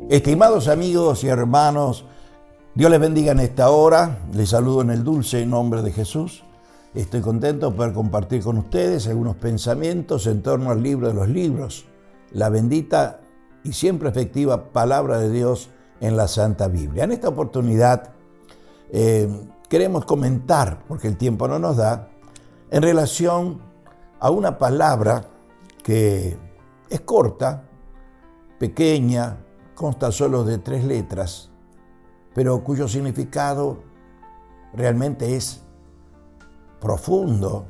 Estimados amigos y hermanos, Dios les bendiga en esta hora. Les saludo en el dulce nombre de Jesús. Estoy contento de poder compartir con ustedes algunos pensamientos en torno al libro de los libros, la bendita y siempre efectiva palabra de Dios en la Santa Biblia. En esta oportunidad queremos comentar, porque el tiempo no nos da, en relación a una palabra que es corta, pequeña, consta solo de 3 letras, pero cuyo significado realmente es profundo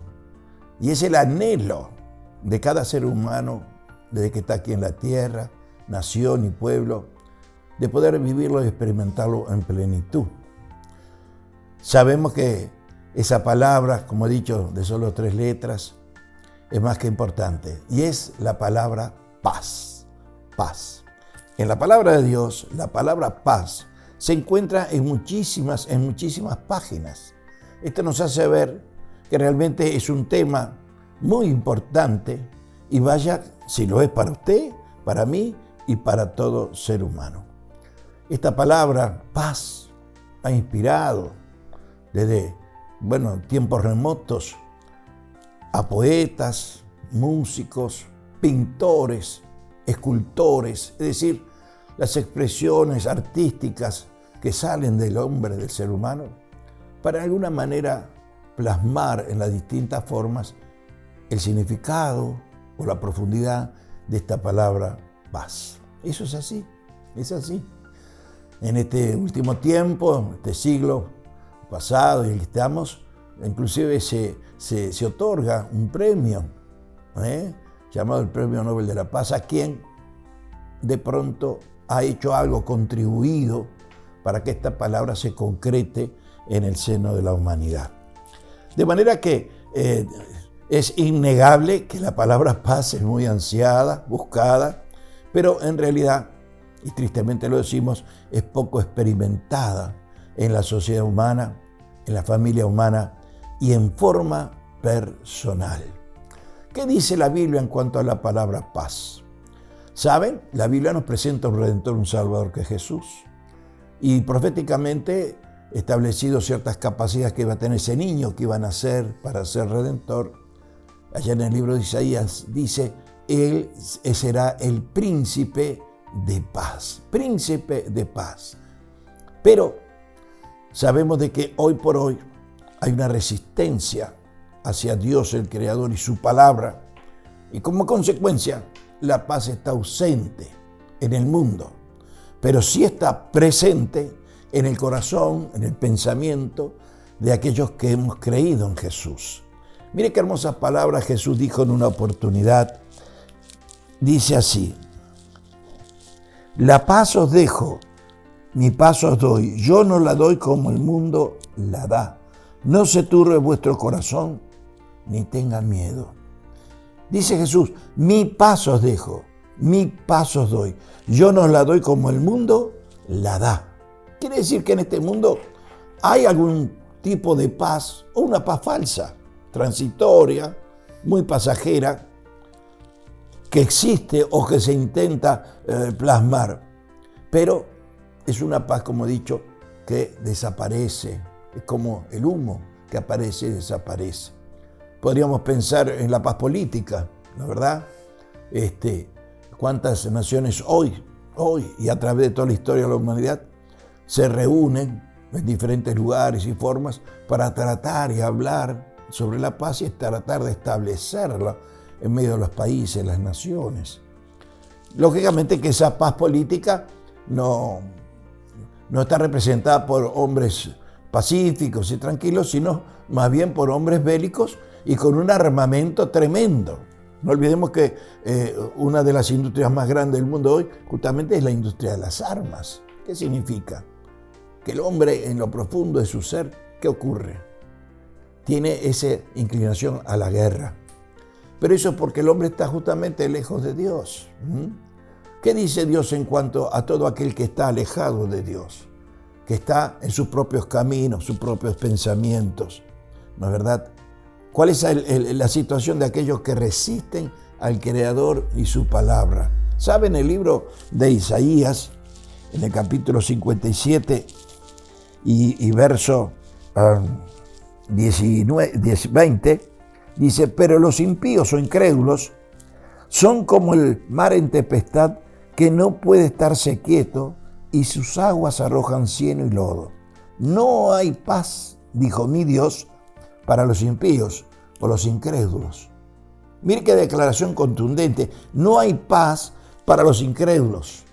y es el anhelo de cada ser humano desde que está aquí en la tierra, nación y pueblo, de poder vivirlo y experimentarlo en plenitud. Sabemos que esa palabra, como he dicho, de solo 3 letras, es más que importante, y es la palabra paz. Paz. En la palabra de Dios, la palabra paz se encuentra en muchísimas páginas. Esto nos hace ver que realmente es un tema muy importante, y vaya si lo es para usted, para mí y para todo ser humano. Esta palabra paz ha inspirado desde tiempos remotos a poetas, músicos, pintores, escultores, es decir, las expresiones artísticas que salen del hombre, del ser humano, para de alguna manera plasmar en las distintas formas el significado o la profundidad de esta palabra paz. Eso es así, es así. En este último tiempo, este siglo pasado y el que estamos, inclusive se otorga un premio, llamado el Premio Nobel de la Paz, a quien de pronto ha hecho algo, contribuido para que esta palabra se concrete en el seno de la humanidad. De manera que es innegable que la palabra paz es muy ansiada, buscada, pero en realidad, y tristemente lo decimos, es poco experimentada en la sociedad humana, en la familia humana y en forma personal. ¿Qué dice la Biblia en cuanto a la palabra paz? ¿Saben? La Biblia nos presenta un Redentor, un Salvador, que es Jesús. Y proféticamente establecido ciertas capacidades que iba a tener ese niño que iba a nacer para ser Redentor. Allá en el libro de Isaías dice, Él será el príncipe de paz. Príncipe de paz. Pero sabemos de que hoy por hoy hay una resistencia hacia Dios, el Creador, y su palabra. Y como consecuencia, la paz está ausente en el mundo, pero sí está presente en el corazón, en el pensamiento de aquellos que hemos creído en Jesús. Mire qué hermosas palabras Jesús dijo en una oportunidad. Dice así: la paz os dejo, mi paz os doy. Yo no la doy como el mundo la da. No se turbe vuestro corazón, ni tenga miedo. Dice Jesús, mi paz os dejo, mi paz os doy. Yo no la doy como el mundo la da. Quiere decir que en este mundo hay algún tipo de paz, o una paz falsa, transitoria, muy pasajera, que existe o que se intenta plasmar. Pero es una paz, como he dicho, que desaparece. Es como el humo que aparece y desaparece. Podríamos pensar en la paz política, ¿no es verdad? Cuántas naciones hoy y a través de toda la historia de la humanidad se reúnen en diferentes lugares y formas para tratar y hablar sobre la paz y tratar de establecerla en medio de los países, las naciones. Lógicamente que esa paz política no está representada por hombres pacíficos y tranquilos, sino más bien por hombres bélicos y con un armamento tremendo. No olvidemos que una de las industrias más grandes del mundo hoy justamente es la industria de las armas. ¿Qué significa? Que el hombre en lo profundo de su ser, ¿qué ocurre? Tiene esa inclinación a la guerra. Pero eso es porque el hombre está justamente lejos de Dios. ¿Qué dice Dios en cuanto a todo aquel que está alejado de Dios? Que está en sus propios caminos, sus propios pensamientos. ¿No es verdad? ¿Cuál es la situación de aquellos que resisten al Creador y su palabra? ¿Saben? El libro de Isaías en el capítulo 57 y verso 20, dice, pero los impíos o incrédulos son como el mar en tempestad que no puede estarse quieto y sus aguas arrojan cieno y lodo. No hay paz, dijo mi Dios, para los impíos o los incrédulos. Mire qué declaración contundente. No hay paz para los incrédulos.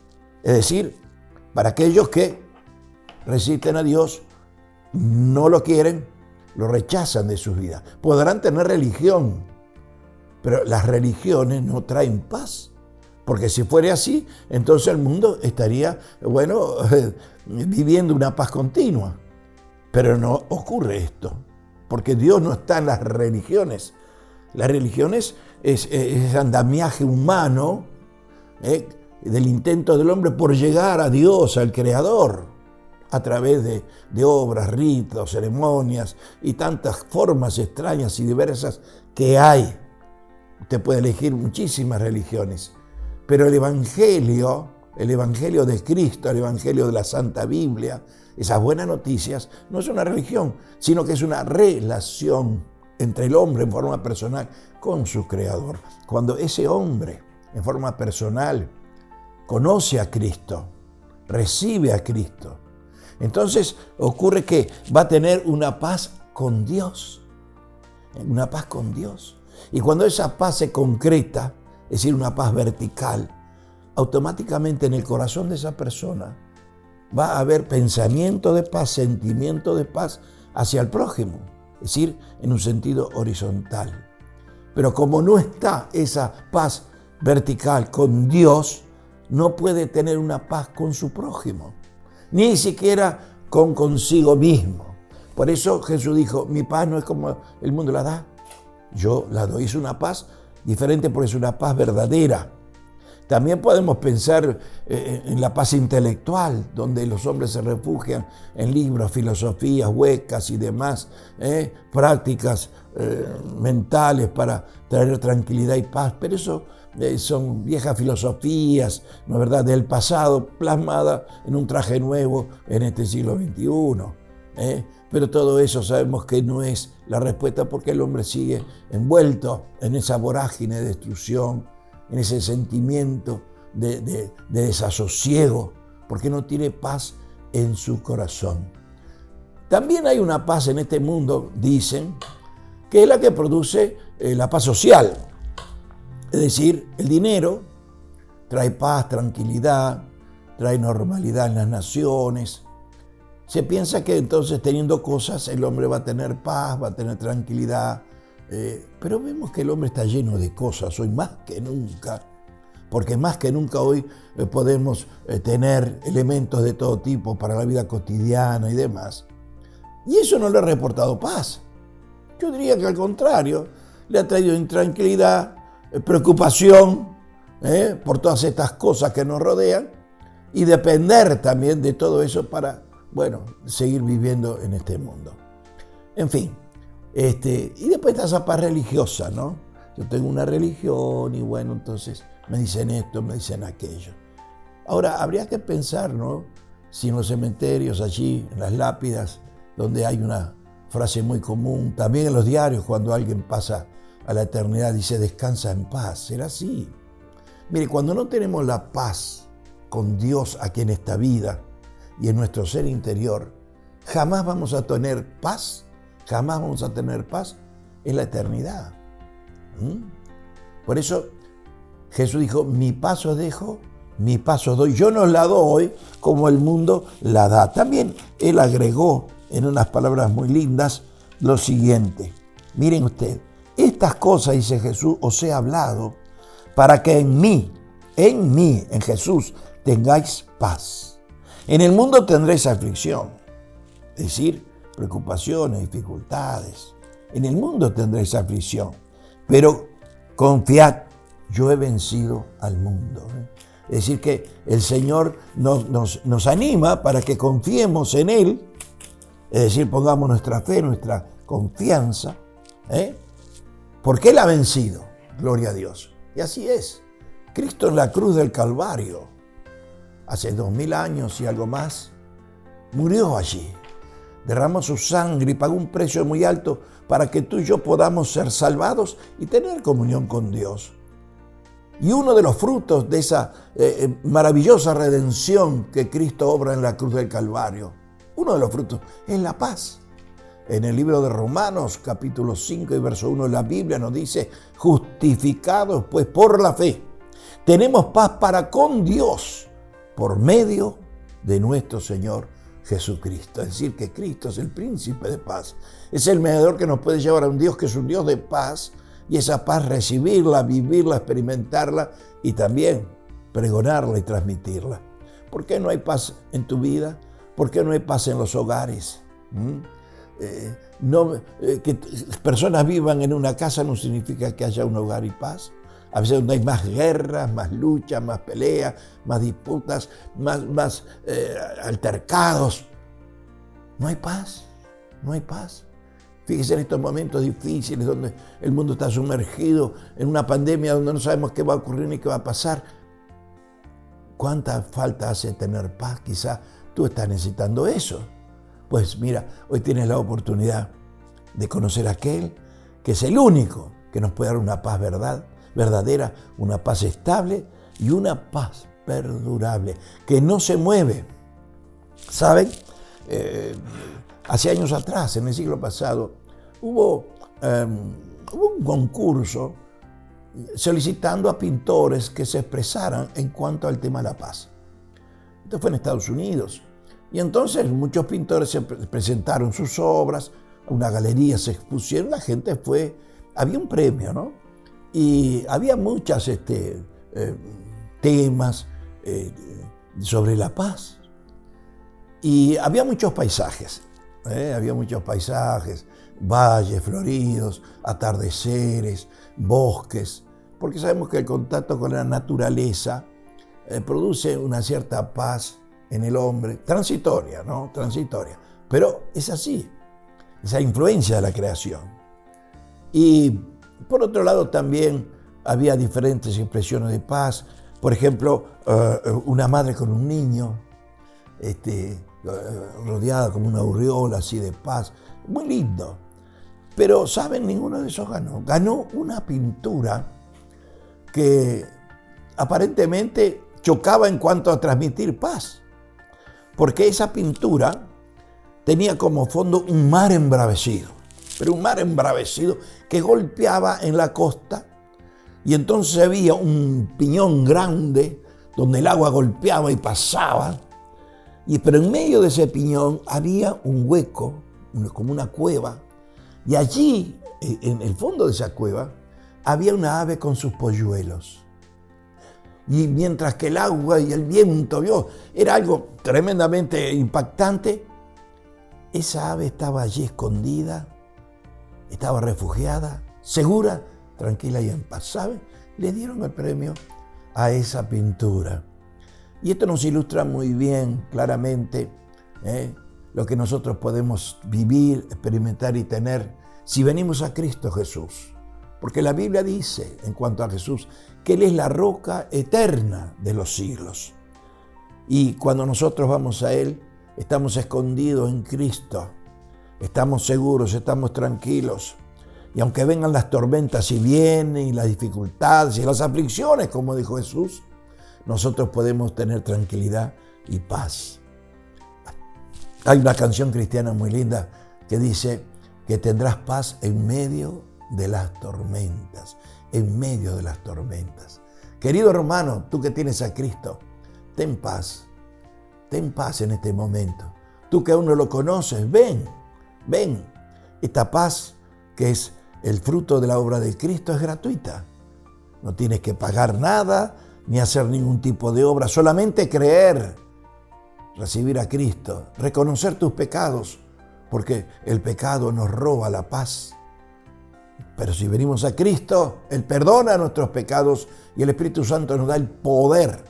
Es decir, para aquellos que resisten a Dios, no lo quieren, lo rechazan de sus vidas. Podrán tener religión, pero las religiones no traen paz. Porque si fuera así, entonces el mundo estaría, viviendo una paz continua. Pero no ocurre esto, porque Dios no está en las religiones. Las religiones es andamiaje humano del intento del hombre por llegar a Dios, al Creador, a través de obras, ritos, ceremonias y tantas formas extrañas y diversas que hay. Usted puede elegir muchísimas religiones, pero el Evangelio de Cristo, el Evangelio de la Santa Biblia, esas buenas noticias, no es una religión, sino que es una relación entre el hombre en forma personal con su Creador. Cuando ese hombre en forma personal conoce a Cristo, recibe a Cristo, entonces ocurre que va a tener una paz con Dios, una paz con Dios. Y cuando esa paz se concreta, es decir, una paz vertical, automáticamente en el corazón de esa persona va a haber pensamiento de paz, sentimiento de paz hacia el prójimo, es decir, en un sentido horizontal. Pero como no está esa paz vertical con Dios, no puede tener una paz con su prójimo, ni siquiera consigo mismo. Por eso Jesús dijo, mi paz no es como el mundo la da, yo la doy. Es una paz diferente porque es una paz verdadera. También podemos pensar en la paz intelectual, donde los hombres se refugian en libros, filosofías huecas y demás, prácticas mentales para traer tranquilidad y paz. Pero eso son viejas filosofías, ¿no es verdad?, del pasado, plasmadas en un traje nuevo en este siglo XXI. Pero todo eso sabemos que no es la respuesta, porque el hombre sigue envuelto en esa vorágine de destrucción, en ese sentimiento de desasosiego, porque no tiene paz en su corazón. También hay una paz en este mundo, dicen, que es la que produce la paz social. Es decir, el dinero trae paz, tranquilidad, trae normalidad en las naciones. Se piensa que entonces, teniendo cosas, el hombre va a tener paz, va a tener tranquilidad. Pero vemos que el hombre está lleno de cosas hoy más que nunca, porque más que nunca hoy podemos tener elementos de todo tipo para la vida cotidiana y demás. Y eso no le ha reportado paz. Yo diría que al contrario, le ha traído intranquilidad, preocupación por todas estas cosas que nos rodean, y depender también de todo eso para, seguir viviendo en este mundo. En fin. Y después está esa paz religiosa, ¿no? Yo tengo una religión y entonces me dicen esto, me dicen aquello. Ahora, habría que pensar, ¿no?, si en los cementerios, allí, en las lápidas, donde hay una frase muy común, también en los diarios, cuando alguien pasa a la eternidad, dice, descansa en paz. ¿Será así? Mire, cuando no tenemos la paz con Dios aquí en esta vida y en nuestro ser interior, jamás vamos a tener paz. Jamás vamos a tener paz en la eternidad. Por eso Jesús dijo, mi paz os dejo, mi paz os doy. Yo no la doy como el mundo la da. También Él agregó en unas palabras muy lindas lo siguiente. Miren usted, estas cosas, dice Jesús, os he hablado para que en mí, en Jesús, tengáis paz. En el mundo tendréis aflicción, es decir, preocupaciones, dificultades. En el mundo tendréis aflicción, pero confiad, yo he vencido al mundo. Es decir, que el Señor nos anima para que confiemos en Él, es decir, pongamos nuestra fe, nuestra confianza, porque Él ha vencido, gloria a Dios. Y así es. Cristo en la cruz del Calvario hace 2000 años y algo más, murió allí. Derramó su sangre y pagó un precio muy alto para que tú y yo podamos ser salvados y tener comunión con Dios. Y uno de los frutos de esa maravillosa redención que Cristo obra en la cruz del Calvario, uno de los frutos es la paz. En el libro de Romanos, capítulo 5 y verso 1, la Biblia nos dice: justificados pues por la fe, tenemos paz para con Dios por medio de nuestro Señor Jesucristo. Es decir, que Cristo es el príncipe de paz. Es el mediador que nos puede llevar a un Dios que es un Dios de paz, y esa paz recibirla, vivirla, experimentarla y también pregonarla y transmitirla. ¿Por qué no hay paz en tu vida? ¿Por qué no hay paz en los hogares? Que personas vivan en una casa no significa que haya un hogar y paz. A veces donde hay más guerras, más luchas, más peleas, más disputas, más altercados. No hay paz, no hay paz. Fíjese en estos momentos difíciles donde el mundo está sumergido en una pandemia donde no sabemos qué va a ocurrir ni qué va a pasar. ¿Cuánta falta hace tener paz? Quizá tú estás necesitando eso. Pues mira, hoy tienes la oportunidad de conocer a aquel que es el único que nos puede dar una paz verdadera, una paz estable y una paz perdurable, que no se mueve. ¿Saben? Hace años atrás, en el siglo pasado, hubo un concurso solicitando a pintores que se expresaran en cuanto al tema de la paz. Esto fue en Estados Unidos. Y entonces muchos pintores se presentaron sus obras, una galería se expusieron, la gente fue, había un premio, ¿no? Y había muchos temas sobre la paz. Y había muchos paisajes, valles floridos, atardeceres, bosques, porque sabemos que el contacto con la naturaleza produce una cierta paz en el hombre, transitoria, ¿no? Transitoria. Pero es así, esa influencia de la creación. Y por otro lado también había diferentes expresiones de paz. Por ejemplo, una madre con un niño, rodeada como una aureola así de paz. Muy lindo. Pero, ¿saben? Ninguno de esos ganó. Ganó una pintura que aparentemente chocaba en cuanto a transmitir paz. Porque esa pintura tenía como fondo un mar embravecido. Pero un mar embravecido que golpeaba en la costa. Y entonces había un piñón grande donde el agua golpeaba y pasaba. Pero en medio de ese piñón había un hueco, como una cueva. Y allí, en el fondo de esa cueva, había una ave con sus polluelos. Y mientras que el agua y el viento, era algo tremendamente impactante, esa ave estaba allí escondida, estaba refugiada, segura, tranquila y en paz. ¿Saben? Le dieron el premio a esa pintura. Y esto nos ilustra muy bien, claramente, lo que nosotros podemos vivir, experimentar y tener si venimos a Cristo Jesús. Porque la Biblia dice, en cuanto a Jesús, que Él es la roca eterna de los siglos. Y cuando nosotros vamos a Él, estamos escondidos en Cristo. Estamos seguros, estamos tranquilos. Y aunque vengan las tormentas y vienen, y las dificultades y las aflicciones, como dijo Jesús, nosotros podemos tener tranquilidad y paz. Hay una canción cristiana muy linda que dice que tendrás paz en medio de las tormentas, en medio de las tormentas. Querido hermano, tú que tienes a Cristo, ten paz en este momento. Tú que aún no lo conoces, ven. Esta paz que es el fruto de la obra de Cristo es gratuita. No tienes que pagar nada ni hacer ningún tipo de obra, solamente creer, recibir a Cristo, reconocer tus pecados, porque el pecado nos roba la paz. Pero si venimos a Cristo, Él perdona nuestros pecados y el Espíritu Santo nos da el poder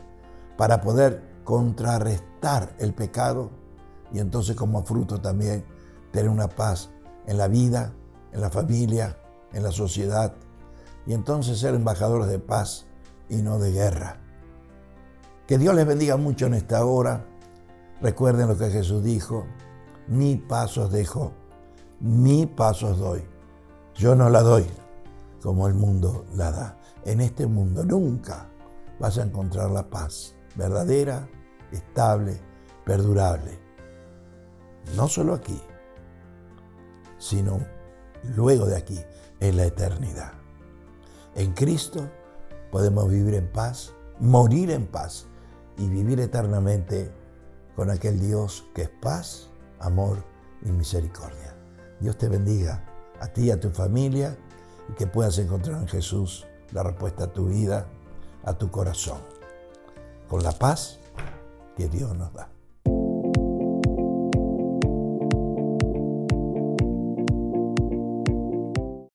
para poder contrarrestar el pecado y entonces como fruto también tener una paz en la vida, en la familia, en la sociedad y entonces ser embajadores de paz y no de guerra. Que Dios les bendiga mucho en esta hora. Recuerden lo que Jesús dijo: mi paz os dejo, mi paz os doy. Yo no la doy como el mundo la da. En este mundo nunca vas a encontrar la paz verdadera, estable, perdurable. No solo aquí, sino luego de aquí, en la eternidad. En Cristo podemos vivir en paz, morir en paz y vivir eternamente con aquel Dios que es paz, amor y misericordia. Dios te bendiga a ti y a tu familia, y que puedas encontrar en Jesús la respuesta a tu vida, a tu corazón, con la paz que Dios nos da.